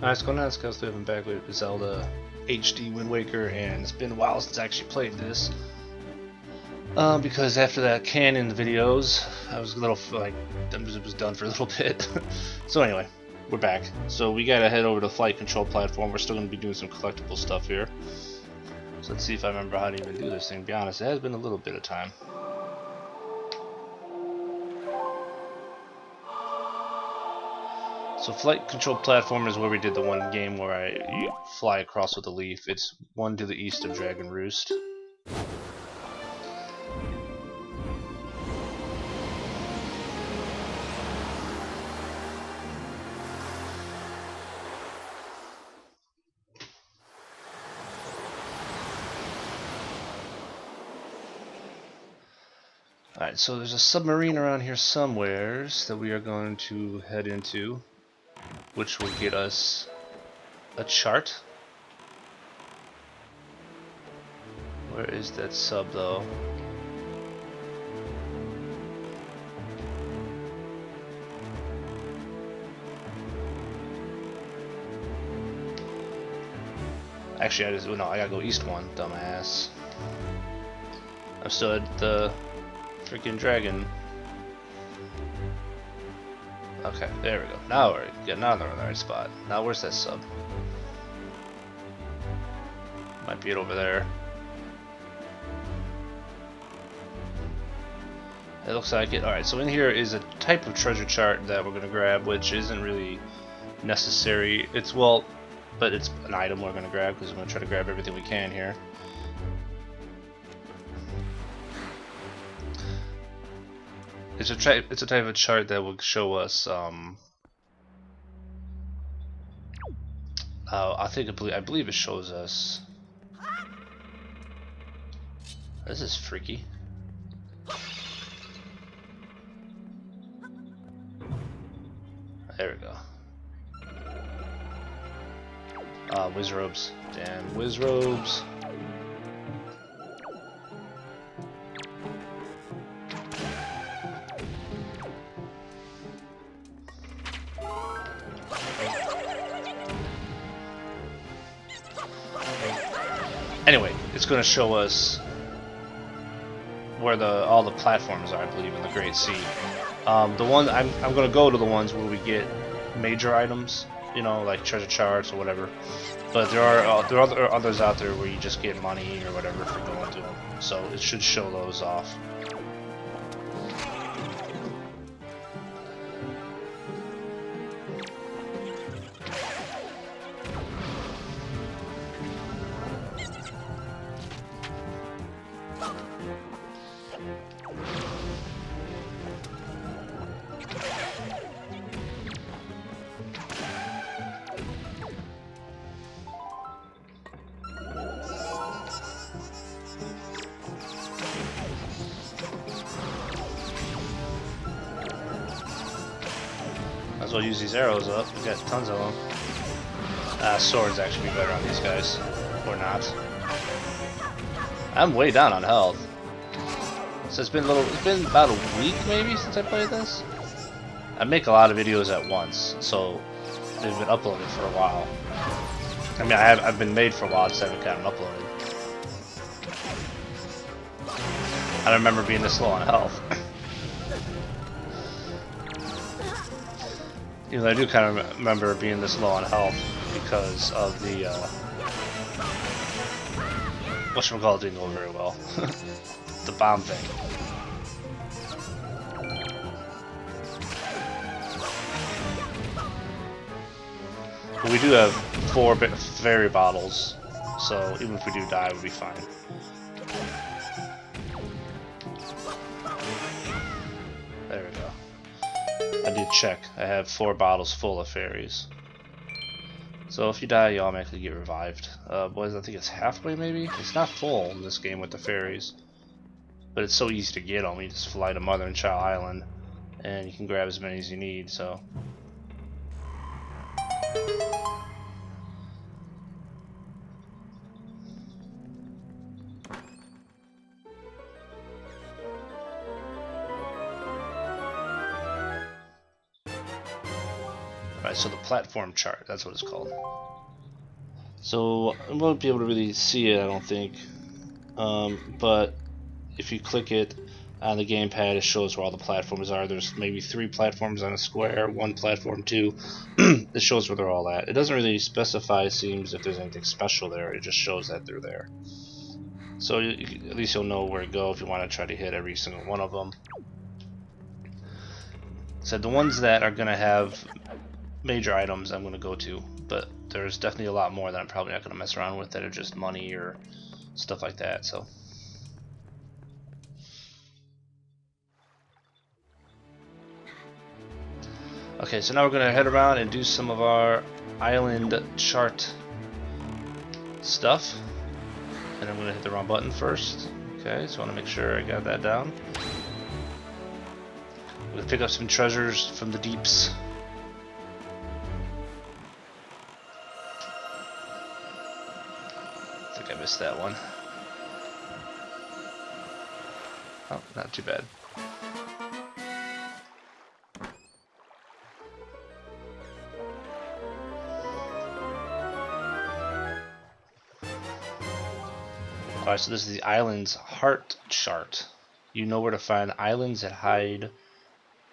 Nice going on, guys. We've been back with Zelda HD Wind Waker, and it's been a while since I actually played this. Because after that Canon videos, I was a little like it was done for a little bit. So anyway, we're back. So we gotta head over to the flight control platform. We're still gonna be doing some collectible stuff here. So let's see if I remember how to even do this thing. To be honest, it has been a little bit of time. So flight control platform is where we did the one game where you fly across with a leaf. It's one to the east of Dragon Roost. Alright, so there's a submarine around here somewheres that we are going to head into, which will get us a chart. Where is that sub though? Actually, I gotta go east one, dumbass. I'm still at the freaking dragon. Okay, there we go. Now we're getting on the right spot. Now where's that sub? Might be it over there. It looks like it. Alright, so in here is a type of treasure chart that we're going to grab, which isn't really necessary. But it's an item we're going to grab because we're going to try to grab everything we can here. It's a type of chart that will show us. I believe it shows us. This is freaky. There we go. Whiz robes. Damn whiz robes. Anyway, it's going to show us where all the platforms are, I believe, in the Great Sea. The one I'm going to go to the ones where we get major items, you know, like treasure charts or whatever. But there are others out there where you just get money or whatever for going to them. So it should show those off. Might as well use these arrows up. We got tons of them. Swords actually be better on these guys, or not. I'm way down on health. So it's been about a week maybe since I played this. I make a lot of videos at once, so they've been uploaded for a while. I mean, I've been made for a while, just haven't gotten uploaded. I don't remember being this low on health. Even though I do kind of remember being this low on health because of the whatchamacallit didn't go very well. The bomb thing. But we do have 4 fairy bottles, so even if we do die, we'll be fine. There we go. I did check. I have 4 bottles full of fairies. So if you die, you automatically get revived. Boys, I think it's halfway maybe? It's not full in this game with the fairies. But it's so easy to get them. You just fly to Mother and Child Island, and you can grab as many as you need, so. Alright, Alright, so the platform chart, that's what it's called. So I won't be able to really see it, I don't think. But if you click it on the gamepad, it shows where all the platforms are. There's maybe 3 platforms on a square, 1 platform, 2. It shows where they're all at. It doesn't really specify, it seems, if there's anything special there. It just shows that they're there. So at least you'll know where to go if you want to try to hit every single one of them. So the ones that are going to have major items I'm going to go to, but there's definitely a lot more that I'm probably not going to mess around with that are just money or stuff like that. So okay, so now we're going to head around and do some of our island chart stuff. And I'm going to hit the wrong button first. Okay, so I want to make sure I got that down. I'm going to pick up some treasures from the deeps. I think I missed that one. Oh, not too bad. Alright, so this is the island's heart chart. You know where to find islands that hide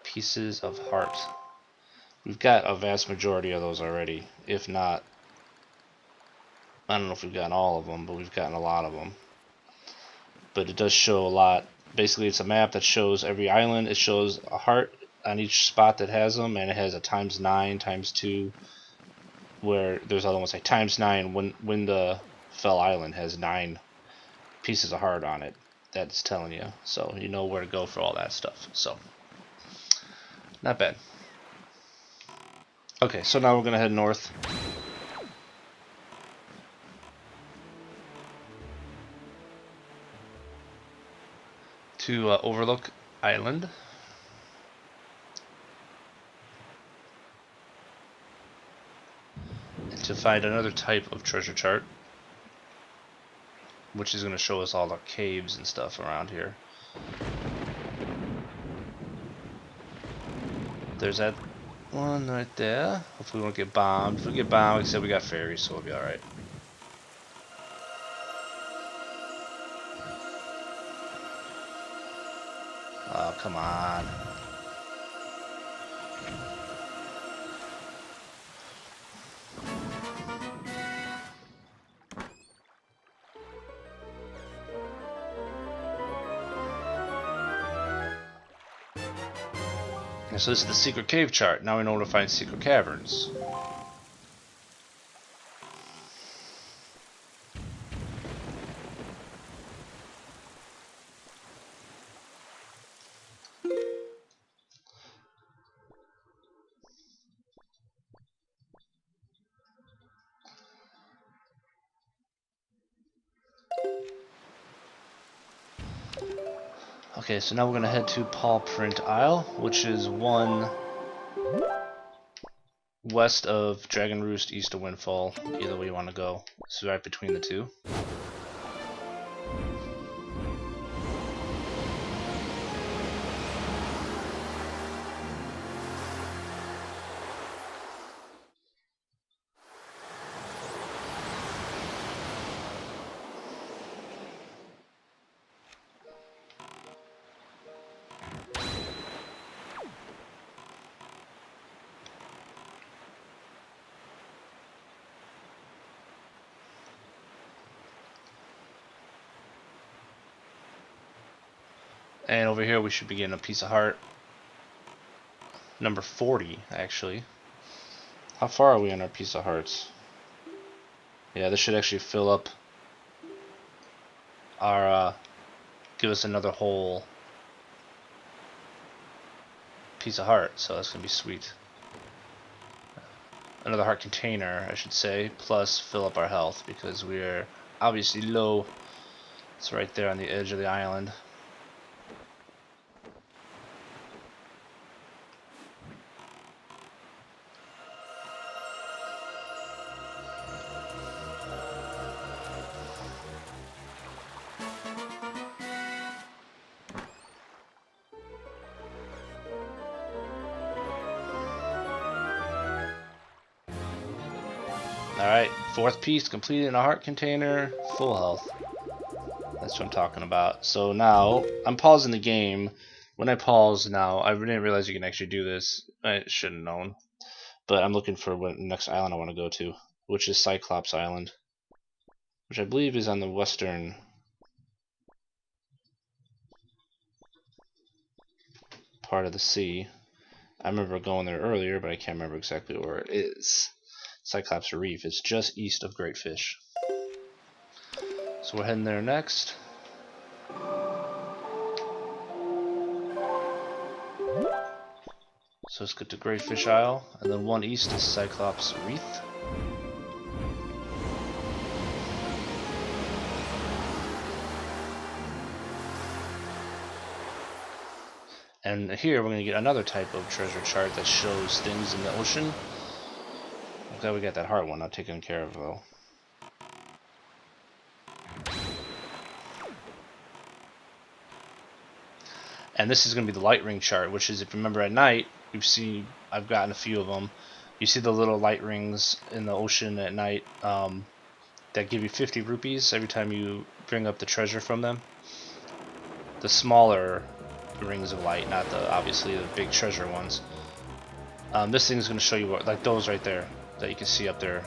pieces of heart. We've got a vast majority of those already. If not, I don't know if we've gotten all of them, but we've gotten a lot of them. But it does show a lot. Basically, it's a map that shows every island. It shows a heart on each spot that has them, and it has a ×9, ×2, where there's other ones like ×9 when the Fell Island has 9 pieces of heart on it. That's telling you, so you know where to go for all that stuff. So not bad. Okay, so now we're gonna head north. To Overlook Island. And to find another type of treasure chart, which is going to show us all the caves and stuff around here. There's that one right there. Hopefully we won't get bombed. If we get bombed, like I said, we got fairies, so we'll be alright. Oh, come on. And so this is the secret cave chart. Now we know where to find secret caverns. Okay, so now we're going to head to Pawprint Isle, which is one west of Dragon Roost, east of Windfall. Either way you want to go. It's right between the two. And over here we should be getting a piece of heart. Number 40, actually. How far are we on our piece of hearts? Yeah, this should actually fill up our, give us another whole piece of heart, so that's gonna be sweet. Another heart container, I should say, plus fill up our health, because we're obviously low. It's right there on the edge of the island. Alright, fourth piece completed in a heart container, full health. That's what I'm talking about. So now, I'm pausing the game. When I pause now, I didn't realize you can actually do this. I should have known. But I'm looking for what next island I want to go to, which is Cyclops Island, which I believe is on the western part of the sea. I remember going there earlier, but I can't remember exactly where it is. Cyclops Reef. It's just east of Great Fish. So we're heading there next. So let's get to Great Fish Isle, and then one east is Cyclops Reef. And here we're going to get another type of treasure chart that shows things in the ocean. I'm glad we got that heart one not taken care of though. And this is going to be the light ring chart, which is, if you remember at night, I've gotten a few of them. You see the little light rings in the ocean at night that give you 50 rupees every time you bring up the treasure from them. The smaller rings of light, not obviously the big treasure ones. This thing is going to show you what, like those right there that you can see up there.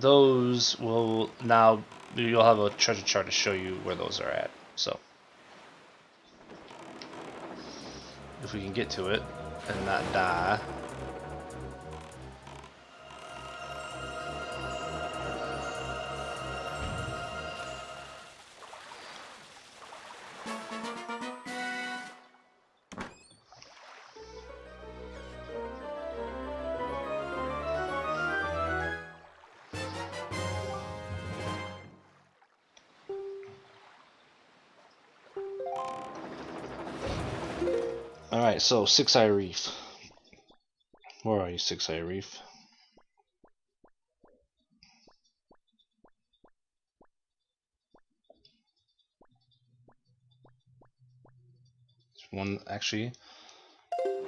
Those will now, you'll have a treasure chart to show you where those are at. So if we can get to it and not die. Alright, so Six Eye Reef. Where are you, Six Eye Reef? There's one actually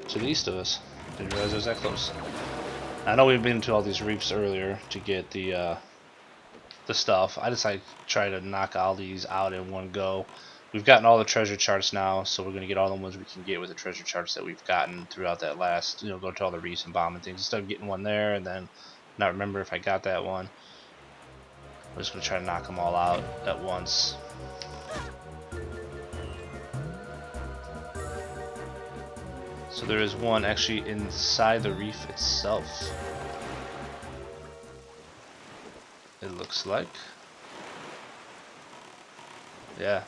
to the east of us. Didn't realize it was that close. I know we've been to all these reefs earlier to get the stuff. I decided to try to knock all these out in one go. We've gotten all the treasure charts now, so we're going to get all the ones we can get with the treasure charts that we've gotten throughout that last, go to all the reefs and bomb and things. Instead of getting one there and then not remember if I got that one, we're just going to try to knock them all out at once. So there is one actually inside the reef itself, it looks like. Yeah.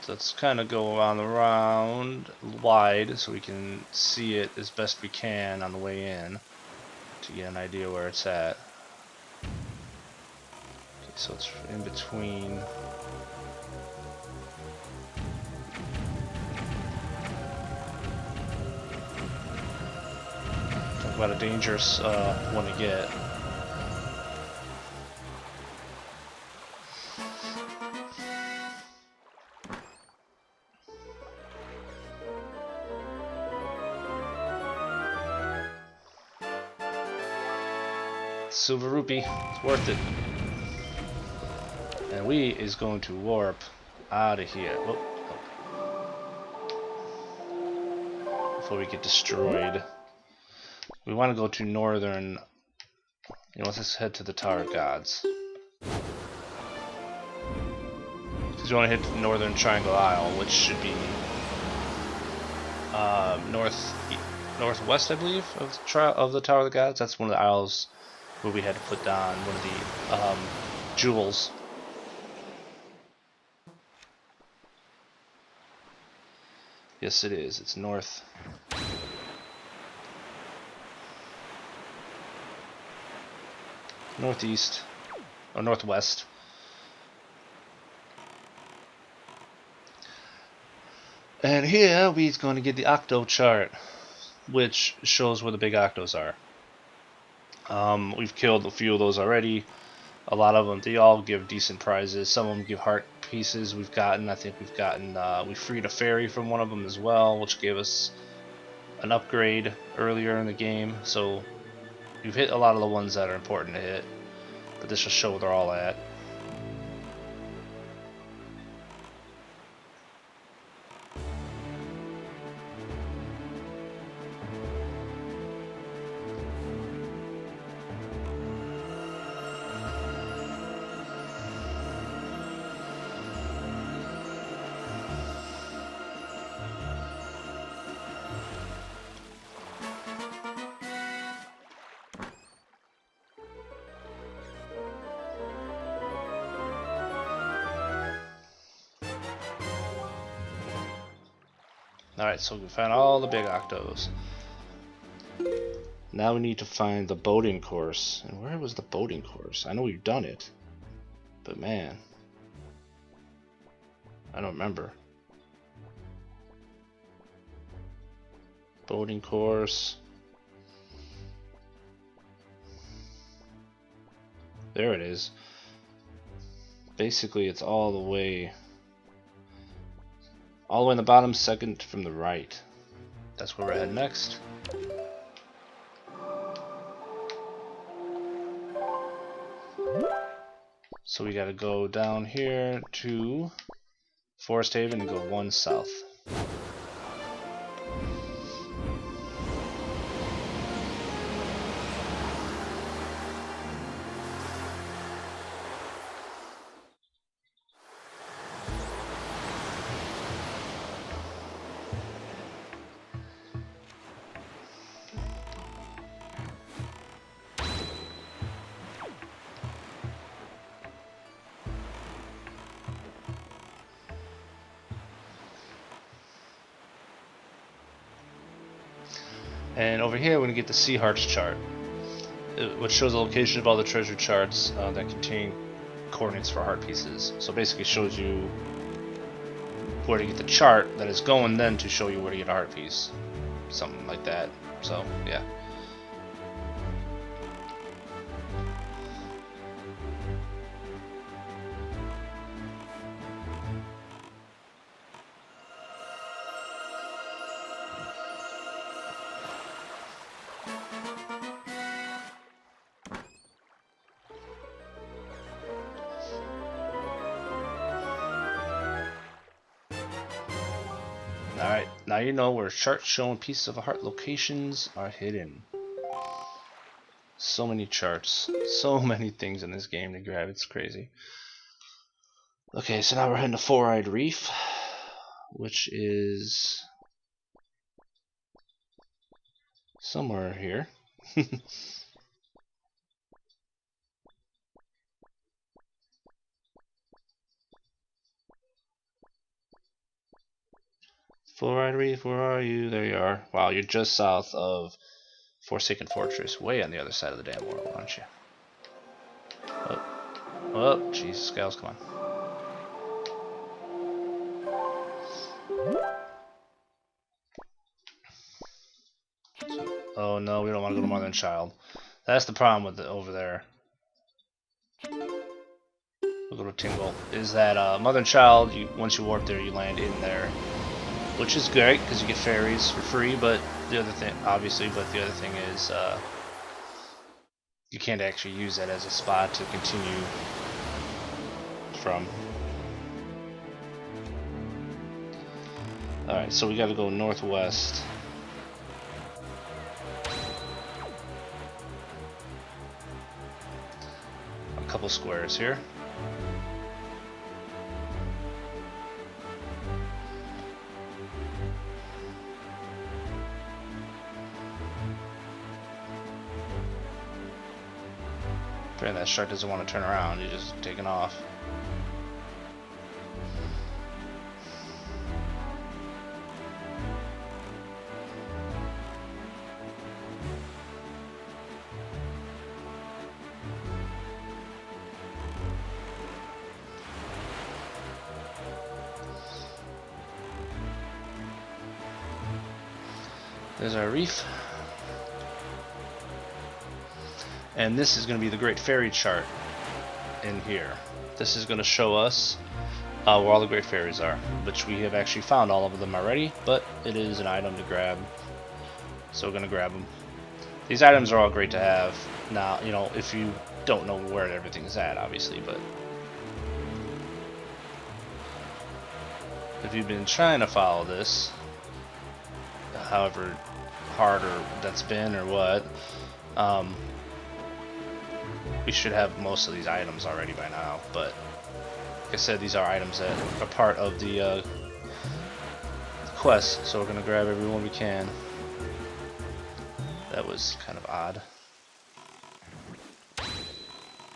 So let's kind of go around wide so we can see it as best we can on the way in to get an idea where it's at. Okay, so it's in between. Talk about a dangerous one to get. Silver rupee, it's worth it. And we is going to warp out of here. Whoop. Before we get destroyed. We want to go to northern. Let's head to the Tower of Gods. Because we want to hit the northern Triangle Isle, which should be northwest, I believe, of the Tower of the Gods. That's one of the isles where we had to put down one of the jewels. Yes, it is. It's north. Northeast. Or northwest. And here we're going to get the Octo Chart, which shows where the big octos are. We've killed a few of those already. A lot of them, they all give decent prizes. Some of them give heart pieces. I think we've gotten, we freed a fairy from one of them as well, which gave us an upgrade earlier in the game, so you've hit a lot of the ones that are important to hit, but this will show where they're all at. Alright, so we found all the big octos. Now we need to find the boating course. And where was the boating course? I know we've done it, but man, I don't remember. Boating course. There it is. Basically, it's all the way in the bottom, second from the right. That's where we're heading next. So we gotta go down here to Forest Haven and go 1 south. And over here we're going to get the Sea Hearts chart, which shows the location of all the treasure charts that contain coordinates for heart pieces. So basically shows you where to get the chart that is going then to show you where to get a heart piece. Something like that. So, yeah. Alright, now you know where charts showing pieces of a heart locations are hidden. So many charts, so many things in this game to grab, it's crazy. Okay, so now we're heading to Four-Eyed Reef, which is somewhere here. Four-Eyed Reef, where are you? There you are. Wow, you're just south of Forsaken Fortress, way on the other side of the damn world, aren't you? Oh, Jesus, Scales, come on. Oh no, we don't want to go to Mother and Child. That's the problem with it over there. We'll go to Tingle. Is that Mother and Child? Once you warp there, you land in there. Which is great because you get ferries for free, but the other thing, obviously, is you can't actually use that as a spot to continue from. Alright, so we gotta go northwest. A couple squares here. Apparently that shark doesn't want to turn around, he's just taking off. There's our reef. And this is going to be the Great Fairy chart in here. This is going to show us where all the Great Fairies are, which we have actually found all of them already, but it is an item to grab so we're gonna grab them. These items are all great to have. Now, you know, if you don't know where everything's at, obviously, but if you've been trying to follow this, however harder that's been or what, we should have most of these items already by now. But like I said, these are items that are part of the quest, so we're gonna grab every one we can. That was kind of odd.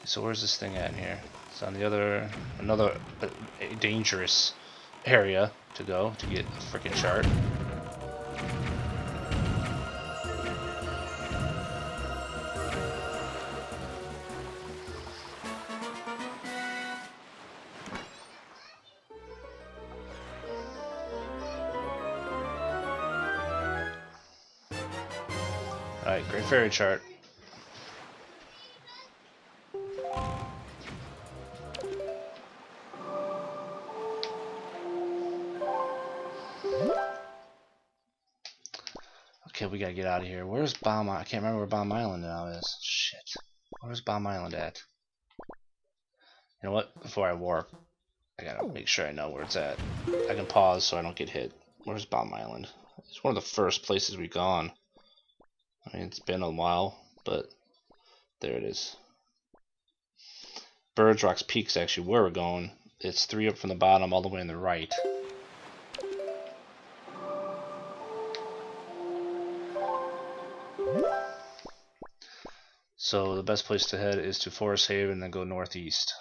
So where's this thing at in here? It's on the another dangerous area to go to get a freaking chart. Alright, Great Fairy chart. Okay, we gotta get out of here. Where's Bomb Island? I can't remember where Bomb Island now is. Shit. Where's Bomb Island at? You know what? Before I warp, I gotta make sure I know where it's at. I can pause so I don't get hit. Where's Bomb Island? It's one of the first places we've gone. I mean, it's been a while, but there it is. Birds Rock's Peak's actually where we're going. It's 3 up from the bottom, all the way on the right. So the best place to head is to Forest Haven and then go northeast.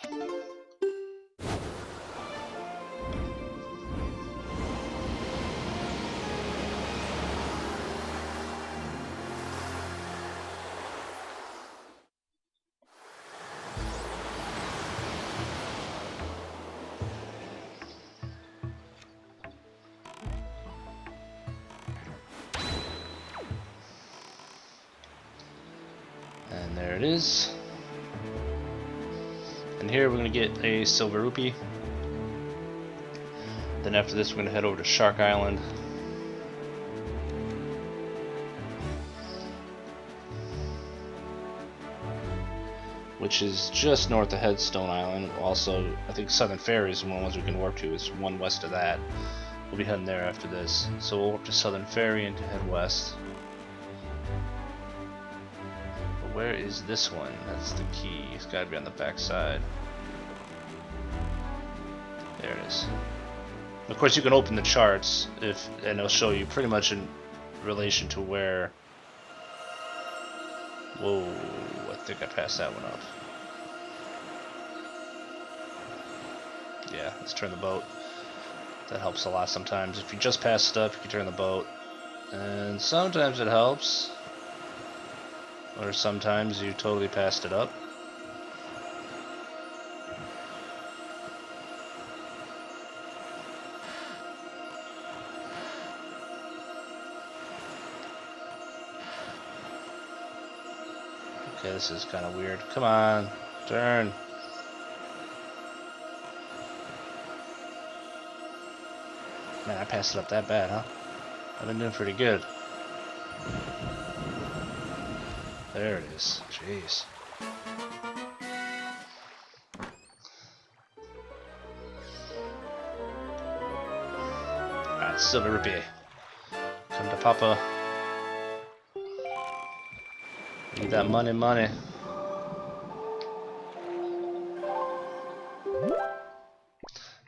And there it is. And here we're going to get a silver rupee. Then after this we're going to head over to Shark Island. Which is just north of Headstone Island. Also, I think Southern Ferry is one of the ones we can warp to. It's one west of that. We'll be heading there after this. So we'll warp to Southern Ferry and to head west. Where is this one? That's the key. It's got to be on the back side. There it is. Of course, you can open the charts and it'll show you pretty much in relation to where. Whoa! I think I passed that one up. Yeah, let's turn the boat. That helps a lot sometimes. If you just pass it up, you can turn the boat, and sometimes it helps. Or sometimes you totally passed it up. Okay, this is kind of weird. Come on, turn. Man, I passed it up that bad, huh? I've been doing pretty good. There it is. Jeez. Alright, silver rupee. Come to Papa. Need that money, money.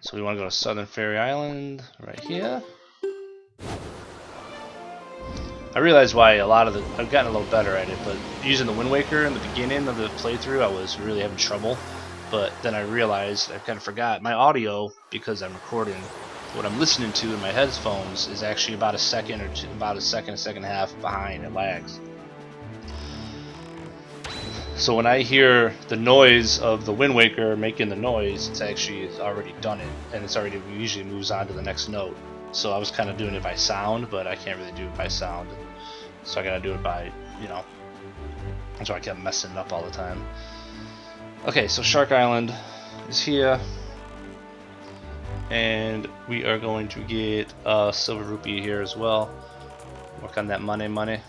So we want to go to Southern Ferry Island, right here. I realized why I've gotten a little better at it, but using the Wind Waker in the beginning of the playthrough, I was really having trouble. But then I realized I kind of forgot my audio, because I'm recording what I'm listening to in my headphones, is actually about a second or two, a second and a half behind. It lags. So when I hear the noise of the Wind Waker making the noise, it's already done it, and it usually moves on to the next note. So I was kind of doing it by sound, but I can't really do it by sound. So I gotta do it by, you know. That's why I kept messing it up all the time. Okay, so Shark Island is here. And we are going to get a silver rupee here as well. Work on that money, money.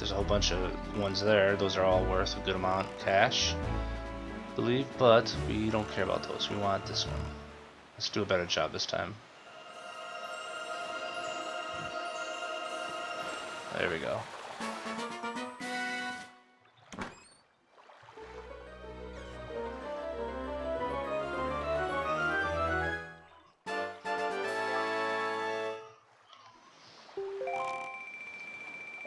There's a whole bunch of ones there. Those are all worth a good amount of cash, I believe, but we don't care about those. We want this one. Let's do a better job this time. There we go.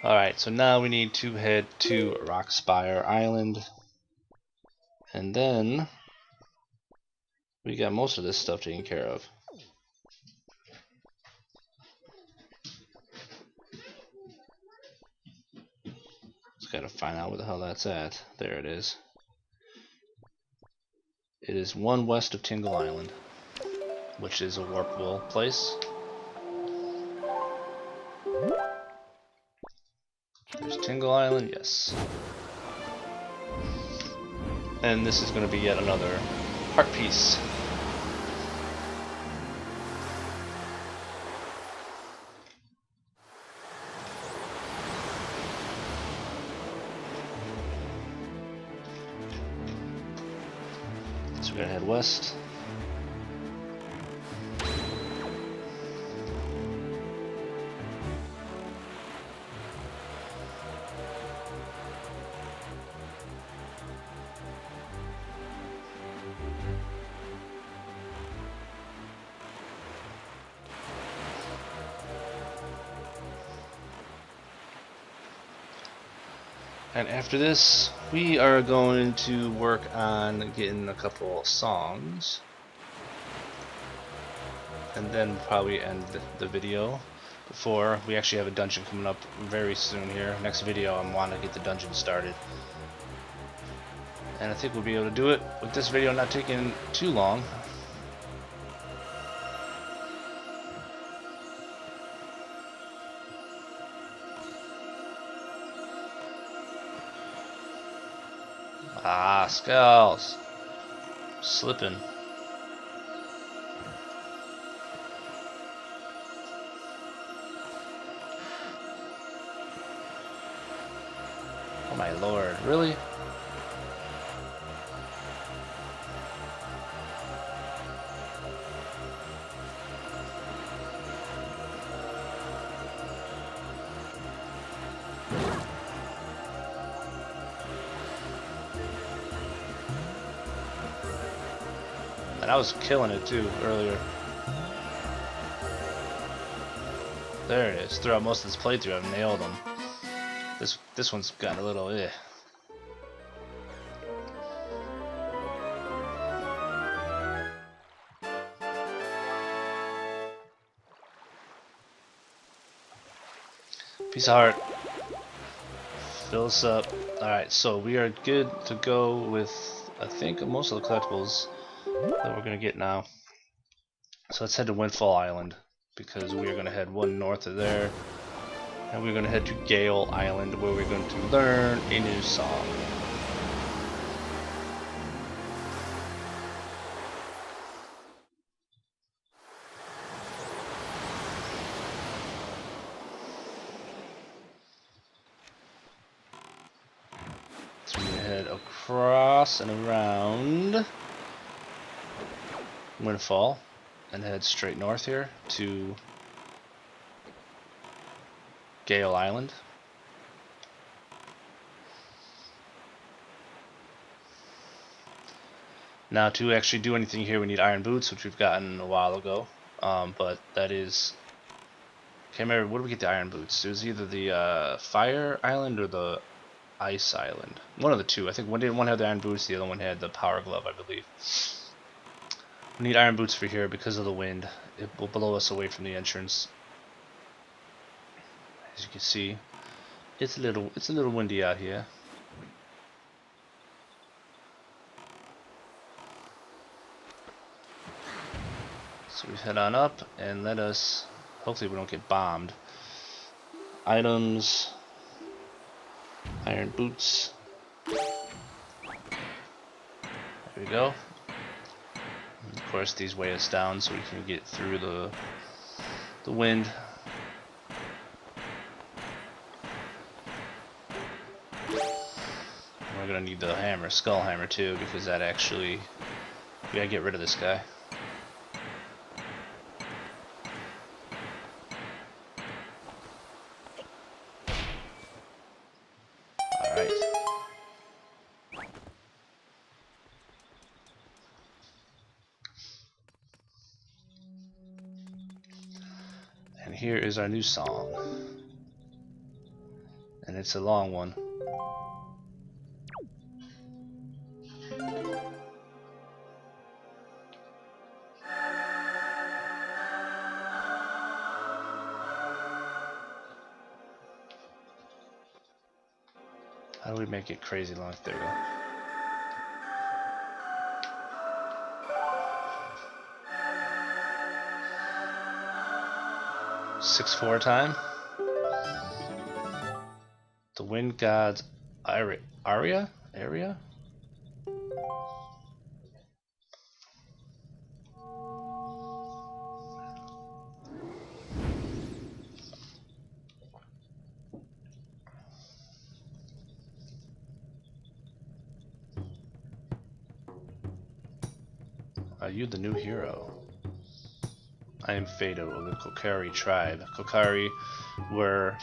Alright, so now we need to head to Rockspire Island. And then we got most of this stuff taken care of. Just gotta find out where the hell that's at. There it is. It is one west of Tingly Island, which is a warpable place. There's Tingly Island, yes. And this is going to be yet another heart piece. So we're going to head west. And after this, we are going to work on getting a couple songs. And then probably end the video before we actually have a dungeon coming up very soon here. Next video, I want to get the dungeon started. And I think we'll be able to do it with this video not taking too long. Ah, skulls. Slipping. Oh my lord, really? And I was killing it too earlier. There it is. Throughout most of this playthrough, I've nailed them. This one's gotten a little eh. Piece of heart. Fill us up. Alright, so we are good to go with, I think, most of the collectibles that we're going to get now. So let's head to Windfall Island, because we are going to head one north of there, and we're going to head to Gale Island, where we're going to learn a new song. So we're going to head across and around Windfall and head straight north here to Gale Island. Now to actually do anything here we need iron boots, which we've gotten a while ago, but that is, can't remember, what did we get the iron boots? It was either the fire island or the ice island, one of the two. I think one had the iron boots, the other one had the power glove, I believe. We need iron boots for here because of the wind. It will blow us away from the entrance. As you can see, it's a little windy out here. So we head on up and let us, hopefully we don't get bombed. Items, iron boots. There we go. And of course these weigh us down so we can get through the wind. we're gonna need the hammer, skull hammer too, because that actually, we gotta get rid of this guy. Alright. And here is our new song. And it's a long one. How do we make it crazy long? There we go. Six-4 time. The wind god's area? Are you the new hero? I am Fado of the Kokari tribe. Kokari were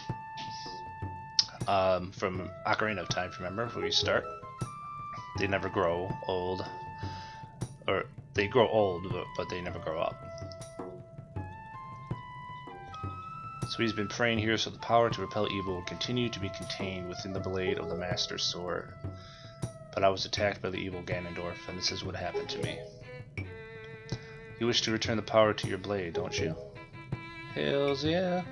from Ocarina of Time, remember, where you start. They never grow old. Or, they grow old, but they never grow up. So he's been praying here so the power to repel evil will continue to be contained within the blade of the Master Sword. But I was attacked by the evil Ganondorf, and this is what happened to me. You wish to return the power to your blade, don't you? Hells yeah.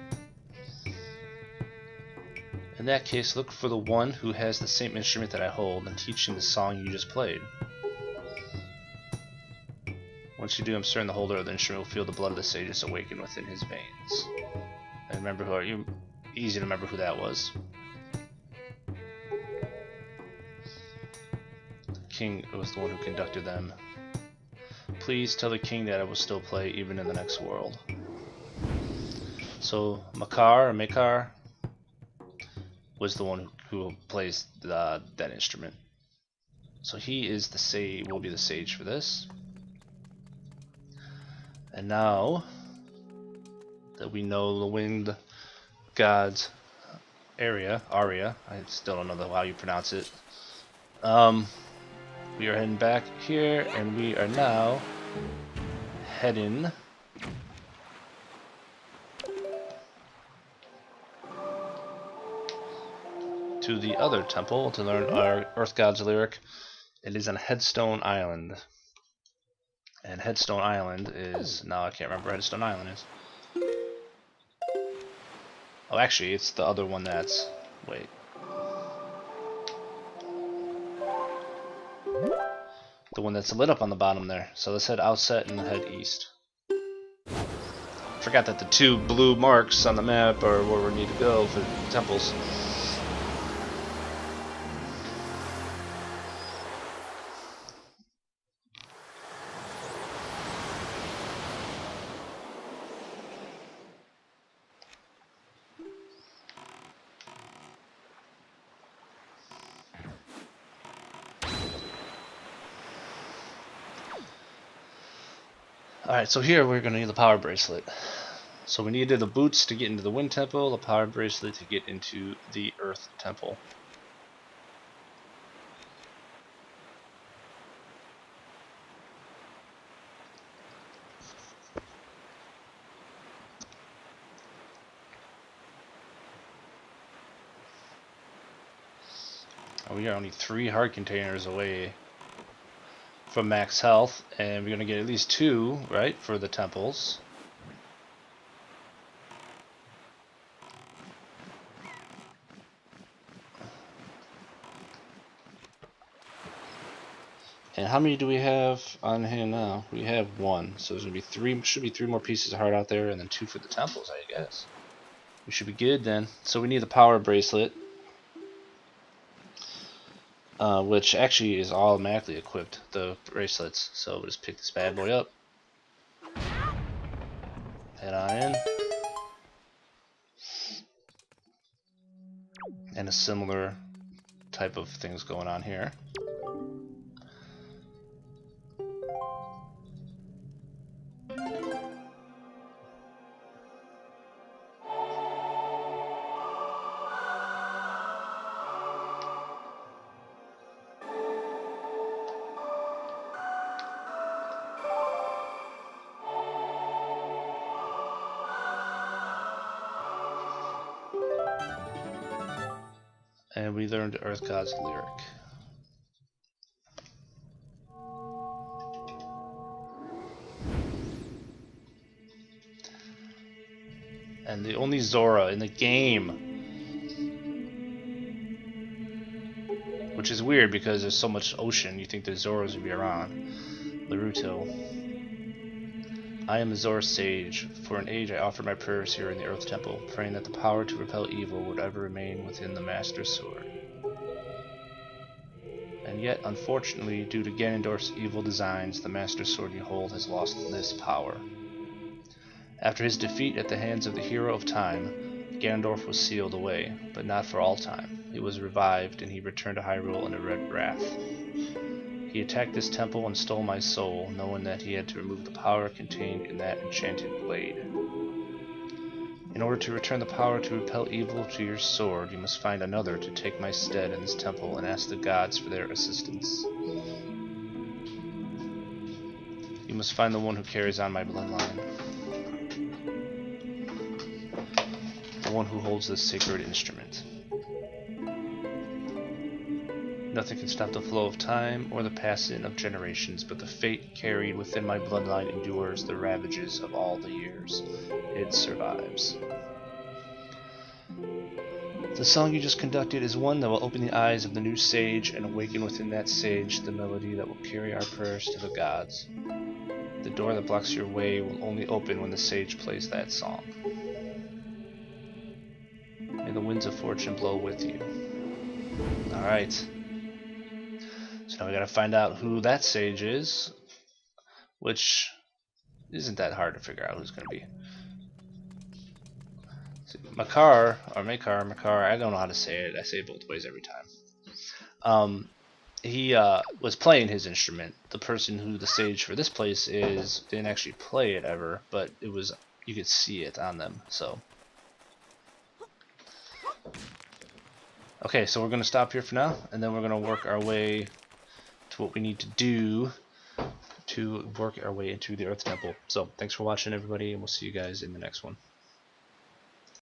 In that case, look for the one who has the same instrument that I hold and teach him the song you just played. Once you do, I'm certain the holder of the instrument will feel the blood of the sages awaken within his veins. And remember who are you? Easy to remember who that was. The king was the one who conducted them. Please tell the king that I will still play even in the next world. So Makar was the one who plays that instrument. So he is the sage, will be the sage for this. And now that we know the wind god's aria, I still don't know how you pronounce it. We are heading back here, and we are now heading to the other temple to learn our Earth God's lyric. It is on Headstone Island. And Headstone Island is... now I can't remember where Headstone Island is. Oh, actually, it's the other one that's... wait. The one that's lit up on the bottom there. So let's head outset and head east. Forgot that the two blue marks on the map are where we need to go for the temples. Alright, so here we're going to need the power bracelet. So we needed the boots to get into the Wind Temple, the power bracelet to get into the Earth Temple. We are only 3 heart containers away from max health, and we're going to get at least 2, right, for the temples. And how many do we have on hand now? We have 1, so there's going to be 3, should be 3 more pieces of heart out there, and then 2 for the temples, I guess. We should be good then. So we need the power bracelet. Which actually is automatically equipped, the bracelets. So we'll just pick this bad boy up. Head on in. And a similar type of things going on here. And we learned Earth God's lyric. And the only Zora in the game. Which is weird because there's so much ocean, you think the Zoras would be around. Naruto. I am a Zora sage. For an age I offered my prayers here in the Earth Temple, praying that the power to repel evil would ever remain within the Master Sword. And yet, unfortunately, due to Ganondorf's evil designs, the Master Sword you hold has lost this power. After his defeat at the hands of the Hero of Time, Ganondorf was sealed away, but not for all time. He was revived, and he returned to Hyrule in a red wrath. He attacked this temple and stole my soul, knowing that he had to remove the power contained in that enchanted blade. In order to return the power to repel evil to your sword, you must find another to take my stead in this temple and ask the gods for their assistance. You must find the one who carries on my bloodline. The one who holds this sacred instrument. Nothing can stop the flow of time or the passing of generations, but the fate carried within my bloodline endures the ravages of all the years. It survives. The song you just conducted is one that will open the eyes of the new sage and awaken within that sage the melody that will carry our prayers to the gods. The door that blocks your way will only open when the sage plays that song. May the winds of fortune blow with you. Alright. So now we gotta find out who that sage is, which isn't that hard to figure out who's gonna be. Makar, I don't know how to say it. I say it both ways every time. He was playing his instrument. The person who the sage for this place is didn't actually play it ever, but it was, you could see it on them. So, okay, so we're gonna stop here for now, and then we're gonna work our way to what we need to do to work our way into the Earth Temple. So, thanks for watching, everybody, and we'll see you guys in the next one.